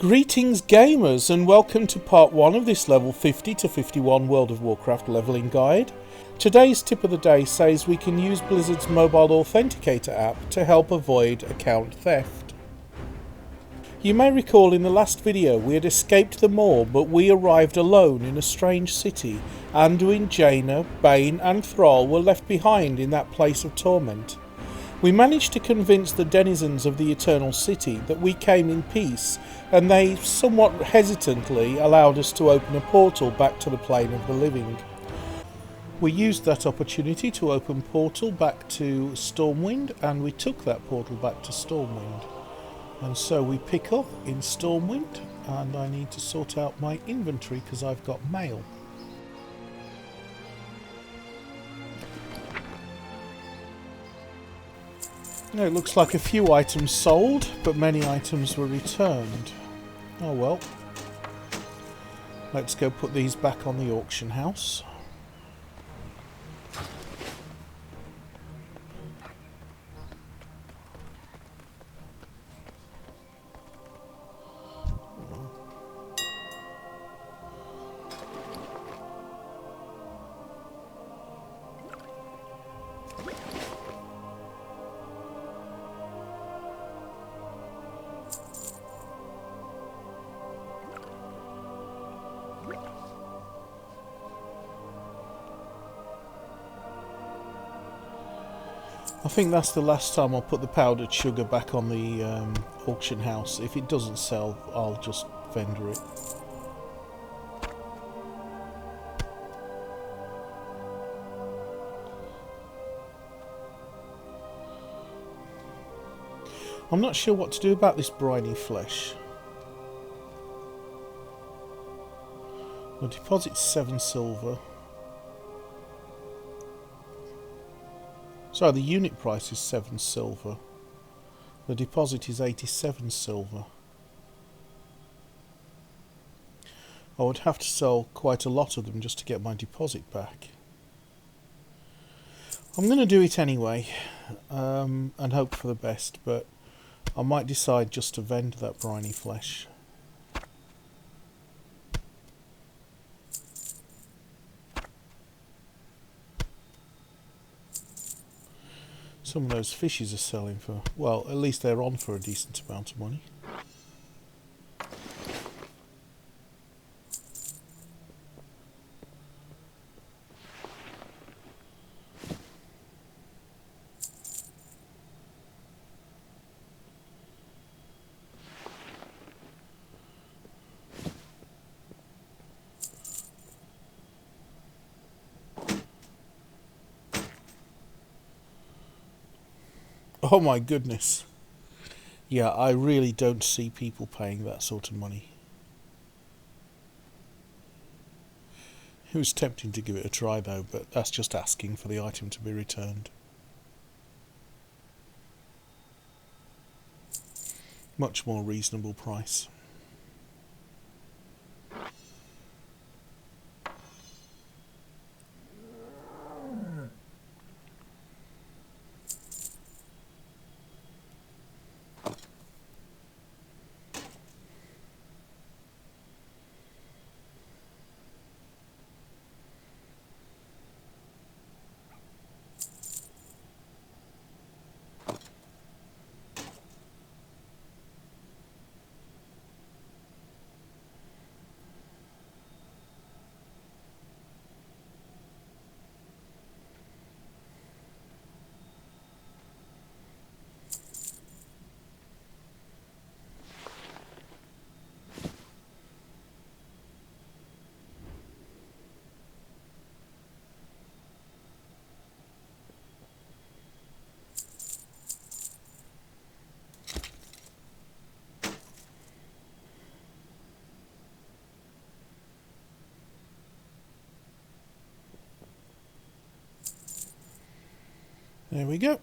Greetings gamers, and welcome to part 1 of this level 50 to 51 World of Warcraft leveling guide. Today's tip of the day says we can use Blizzard's mobile authenticator app to help avoid account theft. You may recall in the last video we had escaped the Maw, but we arrived alone in a strange city. Anduin, Jaina, Bane and Thrall were left behind in that place of torment. We managed to convince the denizens of the Eternal City that we came in peace, and they somewhat hesitantly allowed us to open a portal back to the plane of the living. We used that opportunity to open portal back to Stormwind, and we took that portal back to Stormwind. And so we pick up in Stormwind, and I need to sort out my inventory because I've got mail. It looks like a few items sold, but many items were returned. Oh well. Let's go put these back on the auction house. I think that's the last time I'll put the powdered sugar back on the auction house. If it doesn't sell, I'll just vendor it. I'm not sure what to do about this briny flesh. The deposit's 7 silver. So the unit price is 7 silver. The deposit is 87 silver. I would have to sell quite a lot of them just to get my deposit back. I'm going to do it anyway, and hope for the best, but I might decide just to vend that briny flesh. Some of those fishes are selling for, well, at least they're on for a decent amount of money. Oh my goodness. Yeah, I really don't see people paying that sort of money. It was tempting to give it a try though, but that's just asking for the item to be returned. Much more reasonable price. There we go.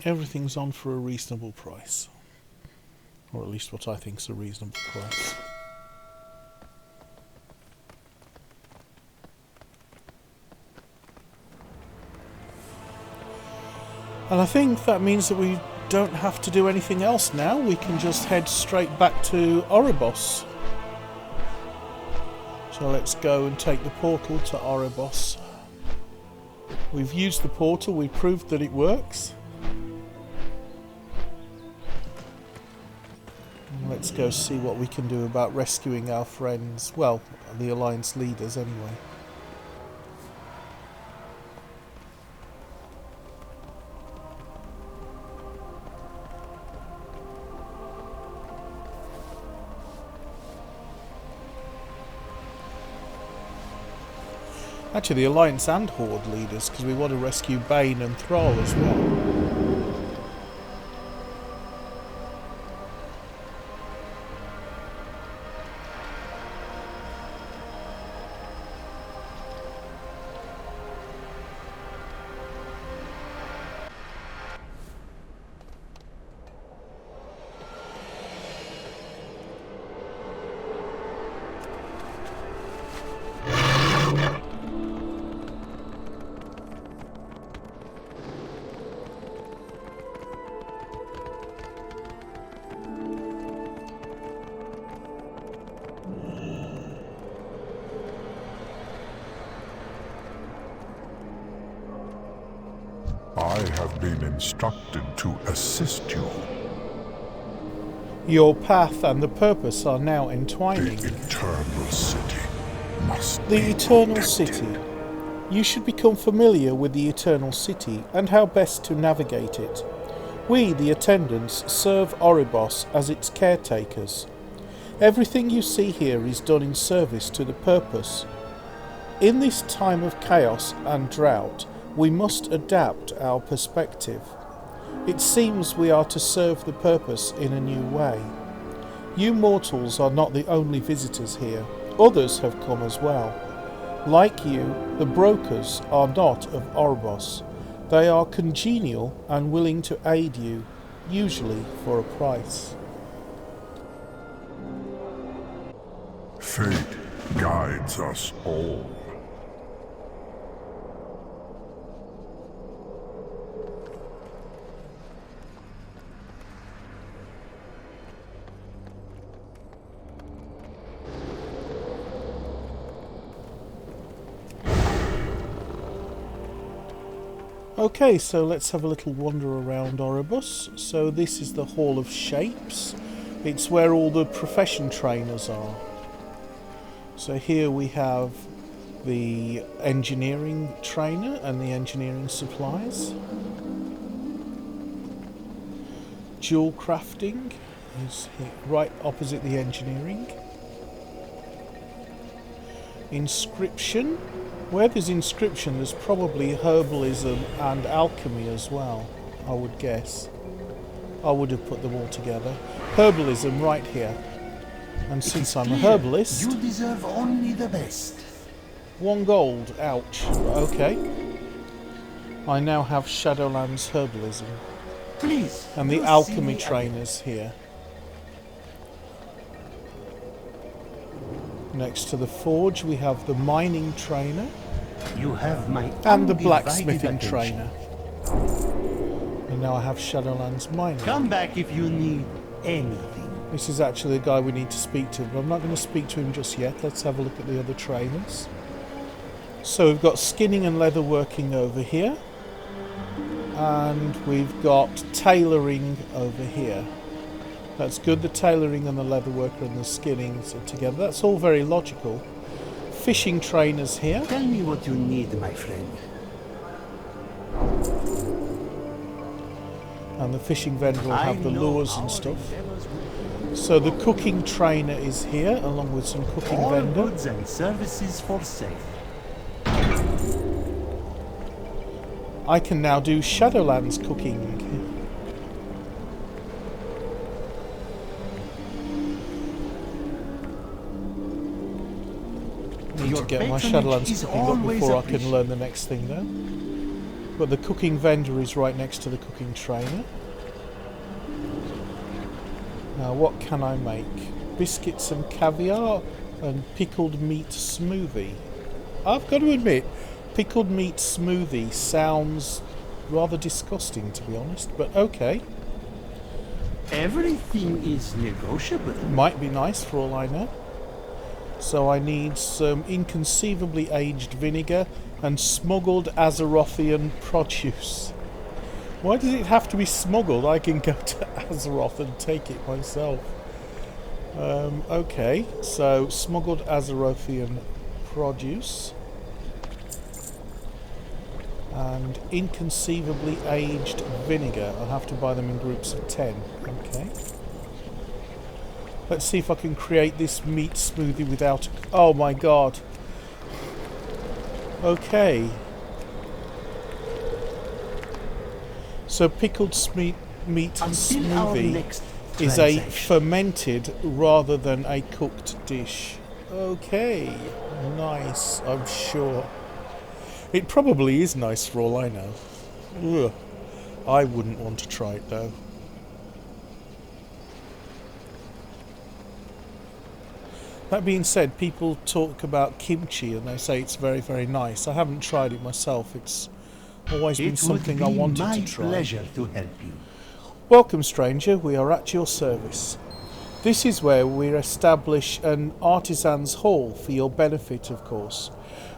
Everything's on for a reasonable price. Or at least what I think's a reasonable price. And I think that means that we don't have to do anything else now. We can just head straight back to Oribos. So let's go and take the portal to Oribos. We've used the portal, we proved that it works. Let's go see what we can do about rescuing our friends. Well, the Alliance leaders anyway. Actually, the Alliance and Horde leaders, because we want to rescue Bane and Thrall as well. I have been instructed to assist you. Your path and the purpose are now entwining. The Eternal City must The be Eternal protected. City. You should become familiar with the Eternal City and how best to navigate it. We, the attendants, serve Oribos as its caretakers. Everything you see here is done in service to the purpose. In this time of chaos and drought, we must adapt our perspective. It seems we are to serve the purpose in a new way. You mortals are not the only visitors here. Others have come as well. Like you, the brokers are not of Oribos. They are congenial and willing to aid you, usually for a price. Fate guides us all. Okay, so let's have a little wander around Oribos. So this is the Hall of Shapes. It's where all the profession trainers are. So here we have the engineering trainer and the engineering supplies. Jewel crafting is here, right opposite the engineering. Inscription. Where there's inscription, there's probably herbalism and alchemy as well, I would guess. I would have put them all together. Herbalism right here. And since I'm a herbalist... You deserve only the best. 1 gold, ouch. Okay. I now have Shadowlands herbalism. Please. And the you alchemy see me trainers here. Next to the forge we have the mining trainer. You have my And the undivided blacksmithing attention. trainer. And now I have Shadowlands mining. Come back if you need anything. This is actually the guy we need to speak to, but I'm not going to speak to him just yet. Let's have a look at the other trainers. So we've got skinning and leather working over here. And we've got tailoring over here. That's good, the tailoring and the leather worker and the skinning are together. That's all very logical. Fishing trainers here. Tell me what you need, my friend. And the fishing vendor will have the I know lures our and stuff. endeavors will- So the cooking trainer is here, along with some cooking All vendor. goods and services for sale. I can now do Shadowlands cooking. Need to get my Shadowlands is cooking up always before I can appreciated. learn the next thing though. But the cooking vendor is right next to the cooking trainer. Now what can I make? Biscuits and caviar and pickled meat smoothie. I've got to admit, pickled meat smoothie sounds rather disgusting to be honest, but okay. Everything is negotiable. Might be nice for all I know. So I need some inconceivably aged vinegar and smuggled Azerothian produce. Why does it have to be smuggled? I can go to Azeroth and take it myself. Okay, so smuggled Azerothian produce and inconceivably aged vinegar. I'll have to buy them in groups of 10. Okay. Let's see if I can create this meat smoothie without... Oh my god. Okay. So pickled meat smoothie is a fermented rather than a cooked dish. Okay. Nice, I'm sure. It probably is nice for all I know. Ugh. I wouldn't want to try it though. That being said, people talk about kimchi and they say it's very, very nice. I haven't tried it myself. It's always been something I wanted to try. It would be my pleasure to help you. Welcome, stranger. We are at your service. This is where we establish an artisan's hall for your benefit, of course.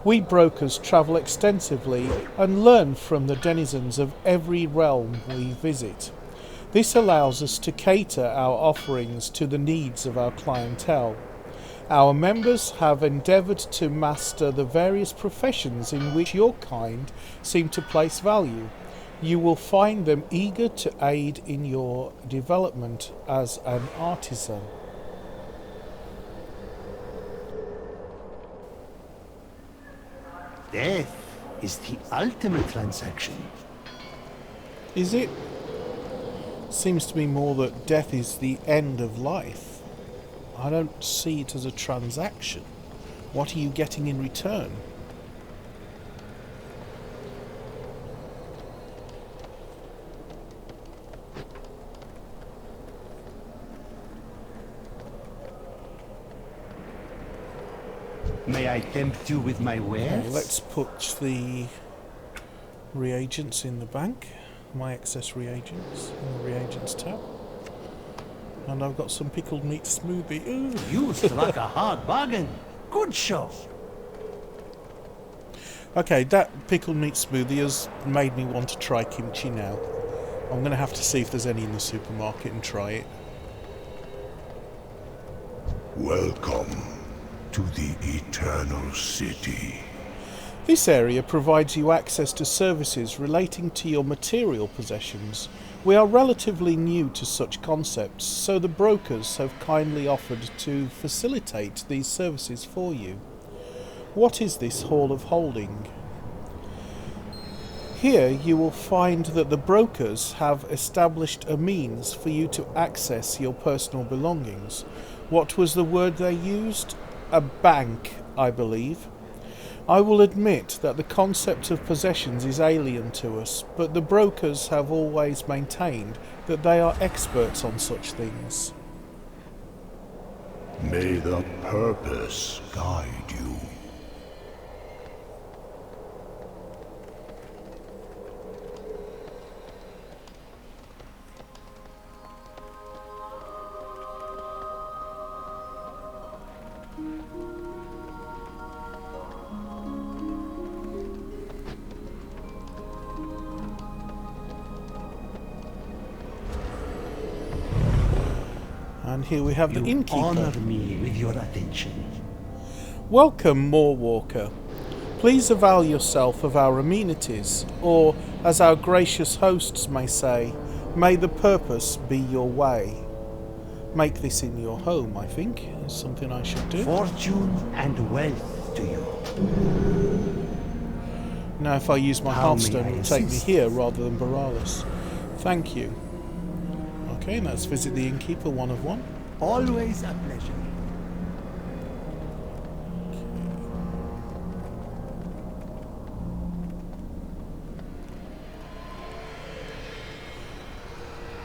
We brokers travel extensively and learn from the denizens of every realm we visit. This allows us to cater our offerings to the needs of our clientele. Our members have endeavoured to master the various professions in which your kind seem to place value. You will find them eager to aid in your development as an artisan. Death is the ultimate transaction. Is it? Seems to me more that death is the end of life. I don't see it as a transaction. What are you getting in return? May I tempt you with my wares? Okay, let's put the reagents in the bank. My excess reagents in the reagents tab. And I've got some pickled meat smoothie. Ooh. You struck a hard bargain. Good show. Okay, that pickled meat smoothie has made me want to try kimchi now. I'm going to have to see if there's any in the supermarket and try it. Welcome to the Eternal City. This area provides you access to services relating to your material possessions. We are relatively new to such concepts, so the brokers have kindly offered to facilitate these services for you. What is this Hall of Holding? Here you will find that the brokers have established a means for you to access your personal belongings. What was the word they used? A bank, I believe. I will admit that the concept of possessions is alien to us, but the brokers have always maintained that they are experts on such things. May the purpose guide you. And here we have the You innkeeper. honor me with your attention. Welcome, Moorwalker. Please avail yourself of our amenities, or, as our gracious hosts may say, may the purpose be your way. Make this in your home, I think, is something I should do. Fortune and wealth to you. Now if I use my How may hearthstone, I it will take me assist? here rather than Boralis. Thank you. Okay, let's visit the innkeeper one of one. Always a pleasure.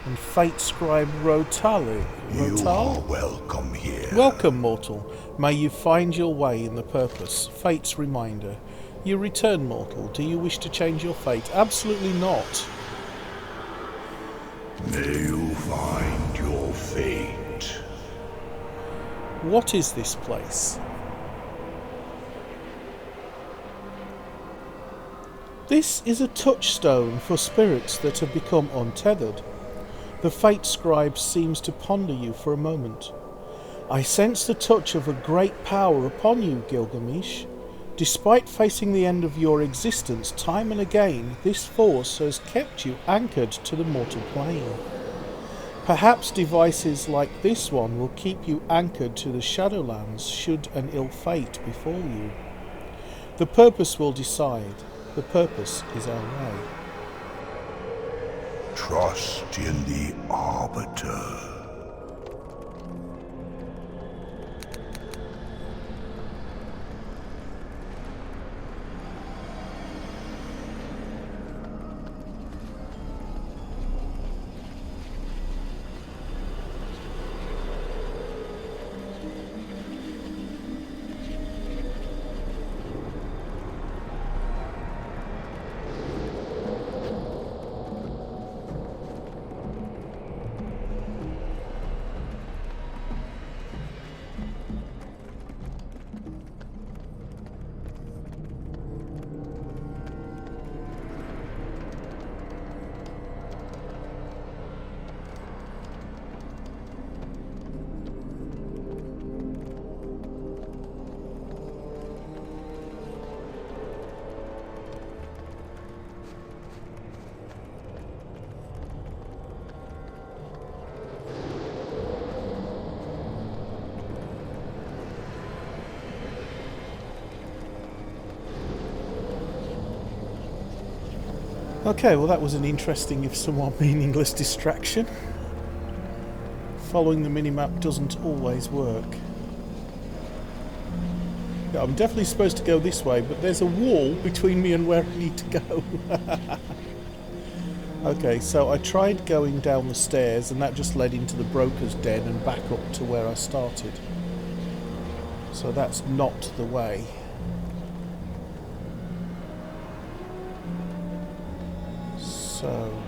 And Fate Scribe Rotali. You are welcome here. Welcome, mortal. May you find your way in the purpose. Fate's reminder. You return, mortal. Do you wish to change your fate? Absolutely not. May you find fate. What is this place? This is a touchstone for spirits that have become untethered. The fate scribe seems to ponder you for a moment. I sense the touch of a great power upon you, Gilgamesh. Despite facing the end of your existence time and again, this force has kept you anchored to the mortal plane. Perhaps devices like this one will keep you anchored to the Shadowlands should an ill fate befall you. The purpose will decide. The purpose is our way. Trust in the Arbiter. Okay, well that was an interesting, if somewhat meaningless, distraction. Following the minimap doesn't always work. Yeah, I'm definitely supposed to go this way, but there's a wall between me and where I need to go. Okay, so I tried going down the stairs and that just led into the broker's den and back up to where I started. So that's not the way. So,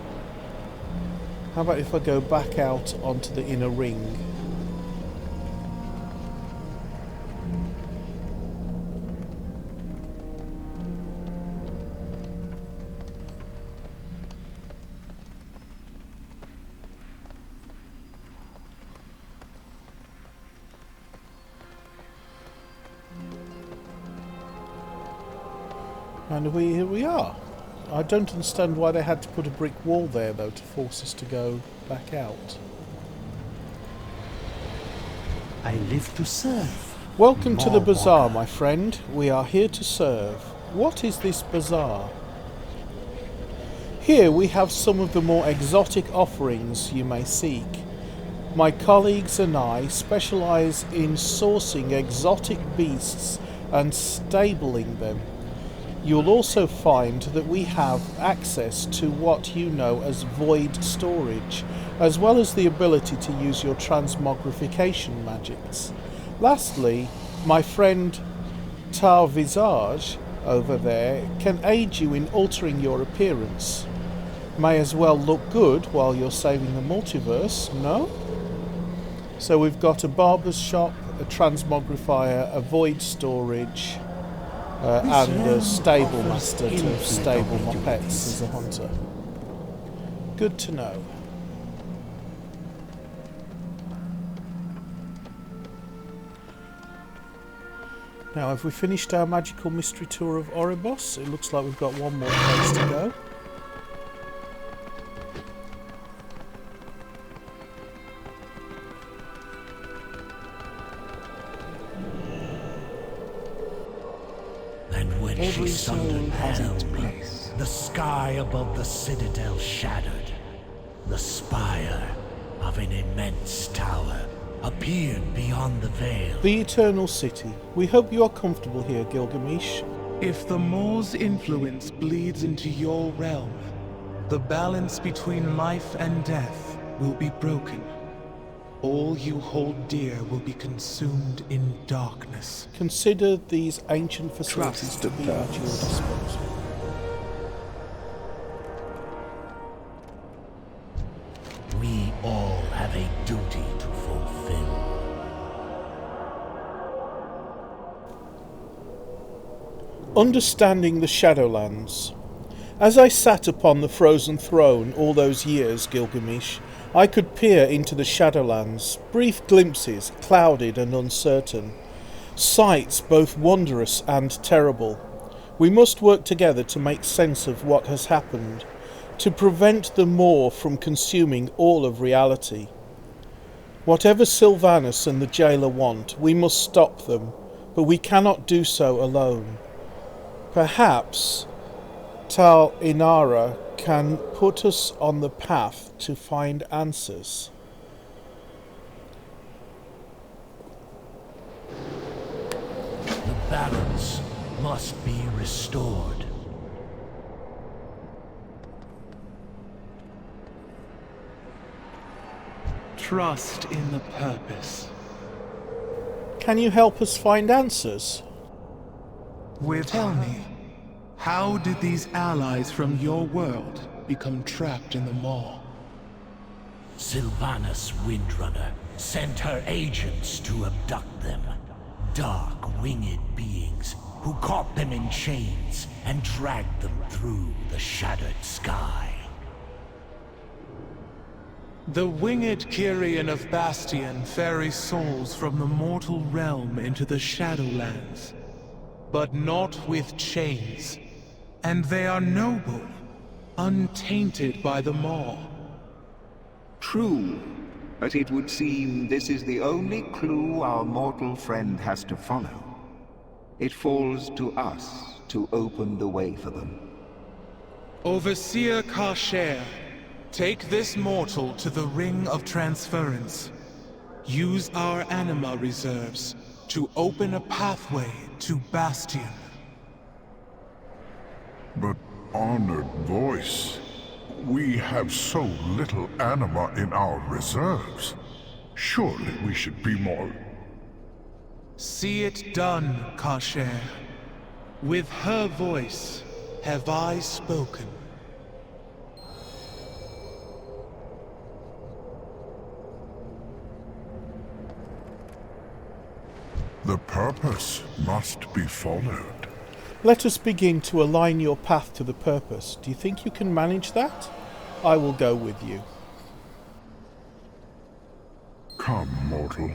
how about if I go back out onto the inner ring? And here we are. I don't understand why they had to put a brick wall there, though, to force us to go back out. I live to serve. Welcome to the More bazaar, Walker. my friend. We are here to serve. What is this bazaar? Here we have some of the more exotic offerings you may seek. My colleagues and I specialise in sourcing exotic beasts and stabling them. You'll also find that we have access to what you know as void storage, as well as the ability to use your transmogrification magics. Lastly, my friend Tar Visage over there can aid you in altering your appearance. May as well look good while you're saving the multiverse, no? So we've got a barber's shop, a transmogrifier, a void storage, and a stable master to stable my pets as a hunter. Good to know. Now, have we finished our magical mystery tour of Oribos? It looks like we've got one more place to go. And when she Every soul sundered has hell, its place. the sky above the citadel shattered. The spire of an immense tower appeared beyond the veil. The Eternal City. We hope you are comfortable here, Gilgamesh. If the mole's influence bleeds into your realm, the balance between life and death will be broken. All you hold dear will be consumed in darkness. Consider these ancient facilities Trust to be at your disposal. We all have a duty to Understanding the Shadowlands. As I sat upon the frozen throne all those years, Gilgamesh, I could peer into the Shadowlands, brief glimpses, clouded and uncertain. Sights both wondrous and terrible. We must work together to make sense of what has happened, to prevent the Maw from consuming all of reality. Whatever Sylvanas and the jailer want, we must stop them, but we cannot do so alone. Perhaps Tal Inara can put us on the path to find answers. The balance must be restored. Trust in the purpose. Can you help us find answers? Tell me, how did these allies from your world become trapped in the Maw? Sylvanas Windrunner sent her agents to abduct them. Dark, winged beings who caught them in chains and dragged them through the shattered sky. The winged Kyrian of Bastion ferry souls from the mortal realm into the Shadowlands, but not with chains. And they are noble, untainted by the Maw. True, but it would seem this is the only clue our mortal friend has to follow. It falls to us to open the way for them. Overseer Kasher, take this mortal to the Ring of Transference. Use our anima reserves to open a pathway to Bastion. But, honored voice, we have so little anima in our reserves. Surely we should be more... See it done, Kasher. With her voice have I spoken. The purpose must be followed. Let us begin to align your path to the purpose. Do you think you can manage that? I will go with you. Come, mortal.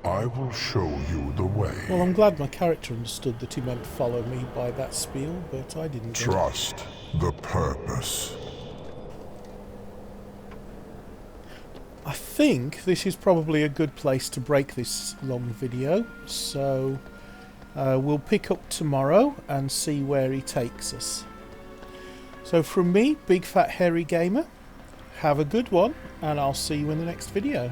I will show you the way. Well, I'm glad my character understood that he meant follow me by that spiel, but I didn't. Trust the purpose. I think this is probably a good place to break this long video, so we'll pick up tomorrow and see where he takes us. So from me, Big Fat Hairy Gamer, have a good one, and I'll see you in the next video.